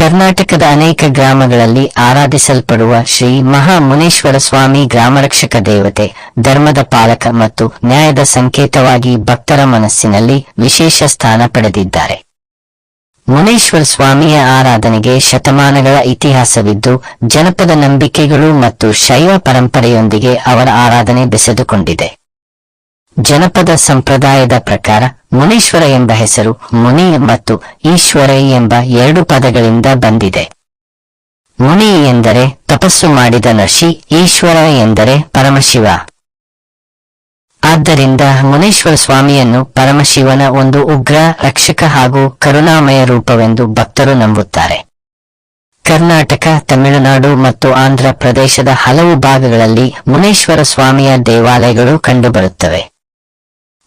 ಕರ್ನಾಟಕದ ಅನೇಕ ಗ್ರಾಮಗಳಲ್ಲಿ ಆರಾಧಿಸಲ್ಪಡುವ ಶ್ರೀ ಮಹಾಮುನೇಶ್ವರ ಸ್ವಾಮಿ ಗ್ರಾಮರಕ್ಷಕ ದೇವತೆ, ಧರ್ಮದ ಪಾಲಕ ಮತ್ತು ನ್ಯಾಯದ ಸಂಕೇತವಾಗಿ ಭಕ್ತರ ಮನಸ್ಸಿನಲ್ಲಿ ವಿಶೇಷ ಸ್ಥಾನ ಪಡೆದಿದ್ದಾರೆ. ಮುನೇಶ್ವರ ಸ್ವಾಮಿಯ ಆರಾಧನೆಗೆ ಶತಮಾನಗಳ ಇತಿಹಾಸವಿದ್ದು, ಜನಪದ ನಂಬಿಕೆಗಳು ಮತ್ತು ಶೈವ ಪರಂಪರೆಯೊಂದಿಗೆ ಅವರ ಆರಾಧನೆ ಬೆಸೆದುಕೊಂಡಿದೆ. ಜನಪದ ಸಂಪ್ರದಾಯದ ಪ್ರಕಾರ ಮುನೀಶ್ವರ ಎಂಬ ಹೆಸರು ಮುನಿ ಮತ್ತು ಈಶ್ವರ ಎಂಬ ಎರಡು ಪದಗಳಿಂದ ಬಂದಿದೆ. ಮುನಿ ಎಂದರೆ ತಪಸ್ಸು ಮಾಡಿದ ಋಷಿ, ಈಶ್ವರ ಎಂದರೆ ಪರಮಶಿವ. ಆದ್ದರಿಂದ ಮುನೇಶ್ವರ ಸ್ವಾಮಿಯನ್ನು ಪರಮಶಿವನ ಒಂದು ಉಗ್ರ, ರಕ್ಷಕ ಹಾಗೂ ಕರುಣಾಮಯ ರೂಪವೆಂದು ಭಕ್ತರು ನಂಬುತ್ತಾರೆ. ಕರ್ನಾಟಕ, ತಮಿಳುನಾಡು ಮತ್ತು ಆಂಧ್ರ ಪ್ರದೇಶದ ಹಲವು ಭಾಗಗಳಲ್ಲಿ ಮುನೇಶ್ವರ ಸ್ವಾಮಿಯ ದೇವಾಲಯಗಳು ಕಂಡುಬರುತ್ತವೆ.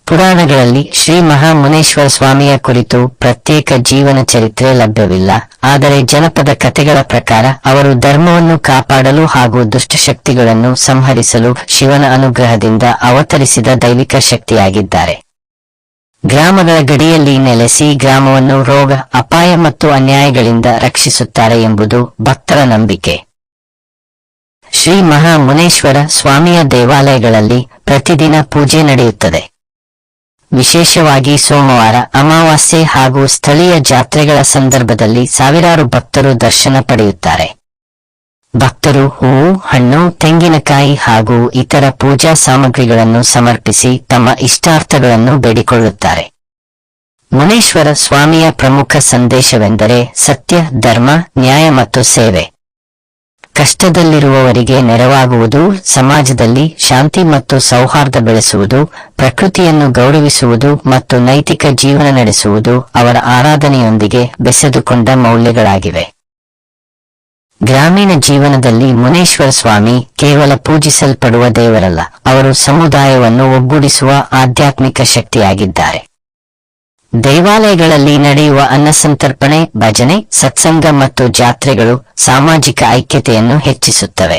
ಪುರಾಣಗಳಲ್ಲಿ ಶ್ರೀ ಮಹಾಮುನೇಶ್ವರ ಸ್ವಾಮಿಯ ಕುರಿತು ಪ್ರತ್ಯೇಕ ಜೀವನ ಚರಿತ್ರೆ ಲಭ್ಯವಿಲ್ಲ. ಆದರೆ ಜನಪದ ಕಥೆಗಳ ಪ್ರಕಾರ ಅವರು ಧರ್ಮವನ್ನು ಕಾಪಾಡಲು ಹಾಗೂ ದುಷ್ಟಶಕ್ತಿಗಳನ್ನು ಸಂಹರಿಸಲು ಶಿವನ ಅನುಗ್ರಹದಿಂದ ಅವತರಿಸಿದ ದೈವಿಕ ಶಕ್ತಿಯಾಗಿದ್ದಾರೆ. ಗ್ರಾಮಗಳ ಗಡಿಯಲ್ಲಿ ನೆಲೆಸಿ ಗ್ರಾಮವನ್ನು ರೋಗ, ಅಪಾಯ ಮತ್ತು ಅನ್ಯಾಯಗಳಿಂದ ರಕ್ಷಿಸುತ್ತಾರೆ ಎಂಬುದು ಭಕ್ತರ ನಂಬಿಕೆ. ಶ್ರೀ ಮಹಾಮುನೇಶ್ವರ ಸ್ವಾಮಿಯ ದೇವಾಲಯಗಳಲ್ಲಿ ಪ್ರತಿದಿನ ಪೂಜೆ ನಡೆಯುತ್ತದೆ. ವಿಶೇಷವಾಗಿ ಸೋಮವಾರ, ಅಮಾವಾಸ್ಯೆ ಹಾಗೂ ಸ್ಥಳೀಯ ಜಾತ್ರೆಗಳ ಸಂದರ್ಭದಲ್ಲಿ ಸಾವಿರಾರು ಭಕ್ತರು ದರ್ಶನ ಪಡೆಯುತ್ತಾರೆ. ಭಕ್ತರು ಹೂವು, ಹಣ್ಣು, ತೆಂಗಿನಕಾಯಿ ಹಾಗೂ ಇತರ ಪೂಜಾ ಸಾಮಗ್ರಿಗಳನ್ನು ಸಮರ್ಪಿಸಿ ತಮ್ಮ ಇಷ್ಟಾರ್ಥಗಳನ್ನು ಬೇಡಿಕೊಳ್ಳುತ್ತಾರೆ. ಮುನೇಶ್ವರ ಸ್ವಾಮಿಯ ಪ್ರಮುಖ ಸಂದೇಶವೆಂದರೆ ಸತ್ಯ, ಧರ್ಮ, ನ್ಯಾಯ ಮತ್ತು ಸೇವೆ. ಕಷ್ಟದಲ್ಲಿರುವವರಿಗೆ ನೆರವಾಗುವುದು, ಸಮಾಜದಲ್ಲಿ ಶಾಂತಿ ಮತ್ತು ಸೌಹಾರ್ದ ಬೆಳೆಸುವುದು, ಪ್ರಕೃತಿಯನ್ನು ಗೌರವಿಸುವುದು ಮತ್ತು ನೈತಿಕ ಜೀವನ ನಡೆಸುವುದು ಅವರ ಆರಾಧನೆಯೊಂದಿಗೆ ಬೆಸೆದುಕೊಂಡ ಮೌಲ್ಯಗಳಾಗಿವೆ. ಗ್ರಾಮೀಣ ಜೀವನದಲ್ಲಿ ಮುನೇಶ್ವರ ಸ್ವಾಮಿ ಕೇವಲ ಪೂಜಿಸಲ್ಪಡುವ ದೇವರಲ್ಲ, ಅವರು ಸಮುದಾಯವನ್ನು ಒಗ್ಗೂಡಿಸುವ ಆಧ್ಯಾತ್ಮಿಕ ಶಕ್ತಿಯಾಗಿದ್ದಾರೆ. ದೇವಾಲಯಗಳಲ್ಲಿ ನಡೆಯುವ ಅನ್ನಸಂತರ್ಪಣೆ, ಭಜನೆ, ಸತ್ಸಂಗ ಮತ್ತು ಜಾತ್ರೆಗಳು ಸಾಮಾಜಿಕ ಐಕ್ಯತೆಯನ್ನು ಹೆಚ್ಚಿಸುತ್ತವೆ.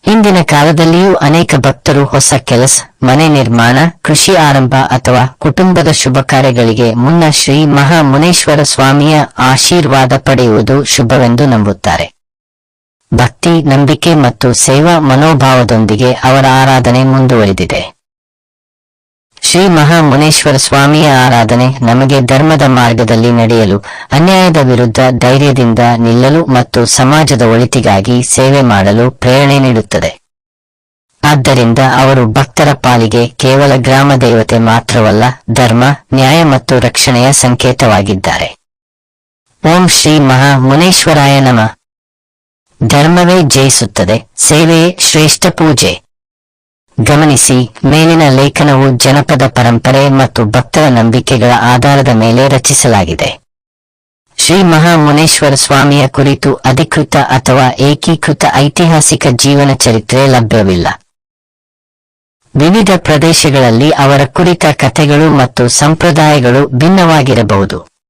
ಹಿಂದಿನ ಕಾಲದಲ್ಲಿಯೂ ಅನೇಕ ಭಕ್ತರು ಹೊಸ ಕೆಲಸ, ಮನೆ ನಿರ್ಮಾಣ, ಕೃಷಿ ಆರಂಭ ಅಥವಾ ಕುಟುಂಬದ ಶುಭ ಕಾರ್ಯಗಳಿಗೆ ಮುನ್ನ ಶ್ರೀ ಮಹಾಮುನೇಶ್ವರ ಸ್ವಾಮಿಯ ಆಶೀರ್ವಾದ ಪಡೆಯುವುದು ಶುಭವೆಂದು ನಂಬುತ್ತಾರೆ. ಭಕ್ತಿ, ನಂಬಿಕೆ ಮತ್ತು ಸೇವಾ ಮನೋಭಾವದೊಂದಿಗೆ ಅವರ ಆರಾಧನೆ ಮುಂದುವರಿದಿದೆ. ಶ್ರೀ ಮಹಾಮುನೇಶ್ವರ ಸ್ವಾಮಿಯ ಆರಾಧನೆ ನಮಗೆ ಧರ್ಮದ ಮಾರ್ಗದಲ್ಲಿ ನಡೆಯಲು, ಅನ್ಯಾಯದ ವಿರುದ್ಧ ಧೈರ್ಯದಿಂದ ನಿಲ್ಲಲು ಮತ್ತು ಸಮಾಜದ ಒಳಿತಿಗಾಗಿ ಸೇವೆ ಮಾಡಲು ಪ್ರೇರಣೆ ನೀಡುತ್ತದೆ. ಆದ್ದರಿಂದ ಅವರು ಭಕ್ತರ ಪಾಲಿಗೆ ಕೇವಲ ಗ್ರಾಮ ದೇವತೆ ಮಾತ್ರವಲ್ಲ, ಧರ್ಮ, ನ್ಯಾಯ ಮತ್ತು ರಕ್ಷಣೆಯ ಸಂಕೇತವಾಗಿದ್ದಾರೆ. ಓಂ ಶ್ರೀ ಮಹಾಮುನೇಶ್ವರಾಯ ನಮಃ. ಧರ್ಮವೇ ಜಯಿಸುತ್ತದೆ, ಸೇವೆಯೇ ಶ್ರೇಷ್ಠ ಪೂಜೆ. ಗಮನಿಸಿ, ಮೇಲಿನ ಲೇಖನವು ಜನಪದ ಪರಂಪರೆ ಮತ್ತು ಭಕ್ತರ ನಂಬಿಕೆಗಳ ಆಧಾರದ ಮೇಲೆ ರಚಿಸಲಾಗಿದೆ. ಶ್ರೀ ಮಹಾಮುನೇಶ್ವರ ಸ್ವಾಮಿಯ ಕುರಿತು ಅಧಿಕೃತ ಅಥವಾ ಏಕೀಕೃತ ಐತಿಹಾಸಿಕ ಜೀವನ ಚರಿತ್ರೆ ಲಭ್ಯವಿಲ್ಲ. ವಿವಿಧ ಪ್ರದೇಶಗಳಲ್ಲಿ ಅವರ ಕುರಿತ ಕಥೆಗಳು ಮತ್ತು ಸಂಪ್ರದಾಯಗಳು ಭಿನ್ನವಾಗಿರಬಹುದು.